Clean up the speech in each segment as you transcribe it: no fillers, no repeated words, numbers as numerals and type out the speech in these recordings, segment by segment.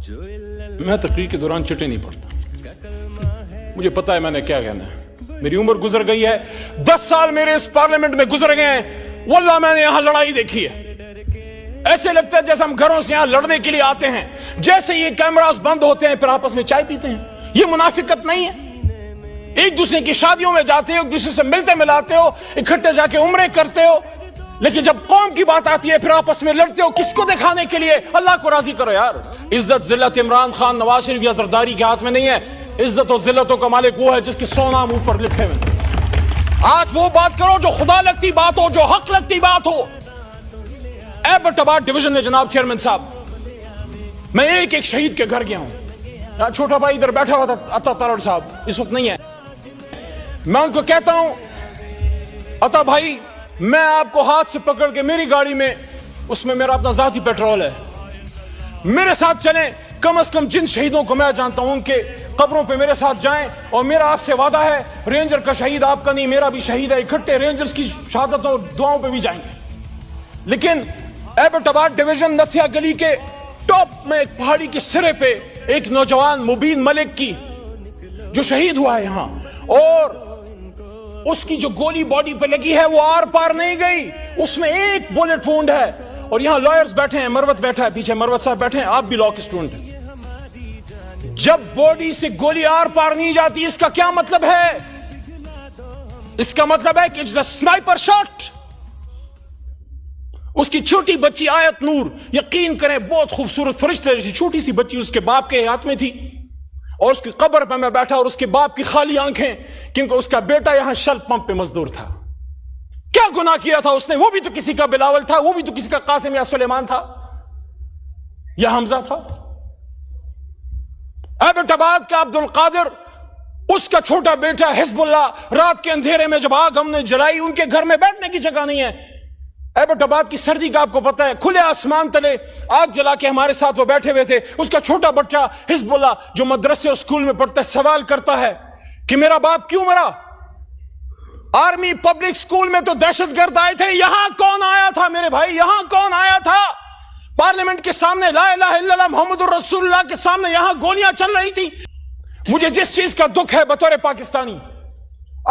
میں تقریر کے دوران چٹے نہیں پڑتا، مجھے پتا ہے میں نے کیا کہنا ہے، میری عمر گزر گئی ہے، 10 سال میرے اس پارلیمنٹ میں گزر گئے ہیں، واللہ میں نے یہاں لڑائی دیکھی ہے، ایسے لگتا ہے جیسے ہم گھروں سے یہاں لڑنے کے لیے آتے ہیں، جیسے یہ کیمراز بند ہوتے ہیں پھر آپس میں چائے پیتے ہیں۔ یہ منافقت نہیں ہے؟ ایک دوسرے کی شادیوں میں جاتے ہو، ایک دوسرے سے ملتے ملاتے ہو، اکٹھے جا کے عمرے کرتے ہو، لیکن جب قوم کی بات آتی ہے پھر آپس میں لڑتے ہو، کس کو دکھانے کے لیے؟ اللہ کو راضی کرو یار۔ عزت ذلت عمران خان، نواز شریف یا زرداری کے ہاتھ میں نہیں ہے، عزت و ذلتوں کا مالک وہ ہے جس کی 100 نام اوپر لکھے ہوئے۔ آج وہ بات کرو جو خدا لگتی بات ہو، جو حق لگتی بات ہو۔ ایبٹ آباد ڈویژن میں جناب چیئرمین صاحب، میں ایک ایک شہید کے گھر گیا ہوں، چھوٹا بھائی ادھر بیٹھا ہوا تھا عطا تارڑ صاحب، اس وقت نہیں ہے، میں ان کو کہتا ہوں عطا بھائی میں آپ کو ہاتھ سے پکڑ کے میری گاڑی میں، اس میں میرا اپنا ذاتی پیٹرول ہے، میرے ساتھ چلیں، کم از کم جن شہیدوں کو میں جانتا ہوں ان کے قبروں پہ میرے ساتھ جائیں، اور میرا آپ سے وعدہ ہے رینجر کا شہید آپ کا نہیں میرا بھی شہید ہے، اکٹھے رینجرز کی شہادتوں دعاؤں پہ بھی جائیں گے۔ لیکن ایبٹ آباد ڈویژن نتھیا گلی کے ٹاپ میں ایک پہاڑی کے سرے پہ ایک نوجوان مبین ملک کی جو شہید ہوا ہے یہاں، اور اس کی جو گولی باڈی پہ لگی ہے وہ آر پار نہیں گئی، اس میں ایک بولٹ وونڈ ہے، اور یہاں لائرز بیٹھے ہیں، مروت بیٹھا ہے پیچھے، مروت صاحب بیٹھے ہیں، آپ بھی لاء کے اسٹوڈنٹ ہیں۔ جب باڈی سے گولی آر پار نہیں جاتی اس کا کیا مطلب ہے؟ اس کا مطلب ہے کہ اٹس اے سنائپر شاٹ۔ اس کی چھوٹی بچی آیت نور، یقین کریں بہت خوبصورت فرشتے جیسی چھوٹی سی بچی اس کے باپ کے ہاتھ میں تھی، اور اس کی قبر پہ میں بیٹھا اور اس کے باپ کی خالی آنکھیں، کیونکہ اس کا بیٹا یہاں شل پمپ پہ مزدور تھا۔ کیا گناہ کیا تھا اس نے؟ وہ بھی تو کسی کا بلاول تھا، وہ بھی تو کسی کا قاسم یا سلیمان تھا یا حمزہ تھا۔ ایبٹ آباد کا عبد القادر، اس کا چھوٹا بیٹا حزب اللہ، رات کے اندھیرے میں جب آگ ہم نے جلائی، ان کے گھر میں بیٹھنے کی جگہ نہیں ہے۔ ایبٹ آباد کی سردی کا آپ کو پتا ہے، کھلے آسمان تلے آگ جلا کے ہمارے ساتھ وہ بیٹھے ہوئے تھے۔ اس کا چھوٹا بچہ حزب اللہ جو مدرسے اور اسکول میں پڑھتا ہے سوال کرتا ہے کہ میرا باپ کیوں مرا؟ آرمی پبلک اسکول میں تو دہشت گرد آئے تھے، یہاں کون آیا تھا میرے بھائی؟ یہاں کون آیا تھا؟ پارلیمنٹ کے سامنے لا الہ الا اللہ محمد الرسول اللہ کے سامنے یہاں گولیاں چل رہی تھی۔ مجھے جس چیز کا دکھ ہے بطور پاکستانی،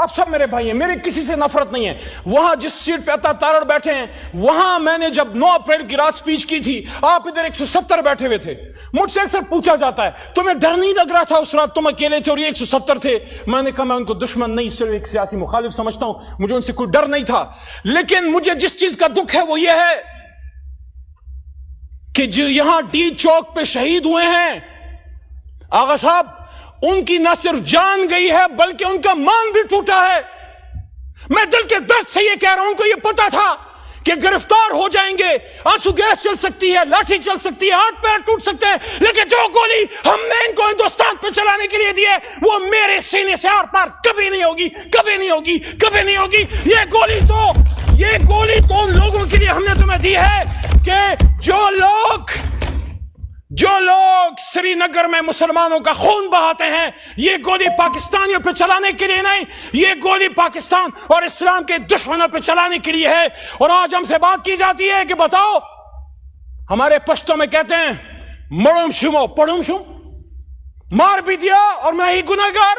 آپ سب میرے بھائی ہیں، میرے کسی سے نفرت نہیں ہے، وہاں جس سیٹ پہ عطا تارڑ بیٹھے ہیں، وہاں میں نے جب 9 اپریل کی رات سپیچ کی تھی، آپ ادھر 170 بیٹھے ہوئے تھے۔ مجھ سے اکثر پوچھا جاتا ہے تمہیں ڈر نہیں لگ رہا تھا اس رات؟ تم اکیلے تھے اور یہ 170 تھے۔ میں نے کہا میں ان کو دشمن نہیں، صرف ایک سیاسی مخالف سمجھتا ہوں، مجھے ان سے کوئی ڈر نہیں تھا۔ لیکن مجھے جس چیز کا دکھ ہے وہ یہ ہے کہ جو یہاں ڈی چوک پہ شہید ہوئے ہیں آغا صاحب، ان کی نہ صرف جان گئی ہے بلکہ ان کا مان بھی ٹوٹا ہے۔ میں دل کے درد سے یہ کہہ رہا ہوں، ان کو یہ پتا تھا کہ گرفتار ہو جائیں گے، آنسو گیس چل سکتی ہے، لاٹھی چل سکتی ہے، ہاتھ پیر ٹوٹ سکتے ہیں، لیکن جو گولی ہم نے ان کو ہندوستان پہ چلانے کے لیے دی ہے وہ میرے سینے سے آر پار کبھی نہیں ہوگی، کبھی نہیں ہوگی، کبھی نہیں ہوگی۔ یہ گولی تو ان لوگوں کے لیے ہم نے تمہیں دی ہے کہ جو لوگ سری نگر میں مسلمانوں کا خون بہاتے ہیں، یہ گولی پاکستانیوں پہ چلانے کے لیے نہیں، یہ گولی پاکستان اور اسلام کے دشمنوں پہ چلانے کے لیے ہے۔ اور آج ہم سے بات کی جاتی ہے کہ بتاؤ، ہمارے پشتوں میں کہتے ہیں مڑم شمو پڑم شم، مار بھی دیا اور میں ہی گناہگار۔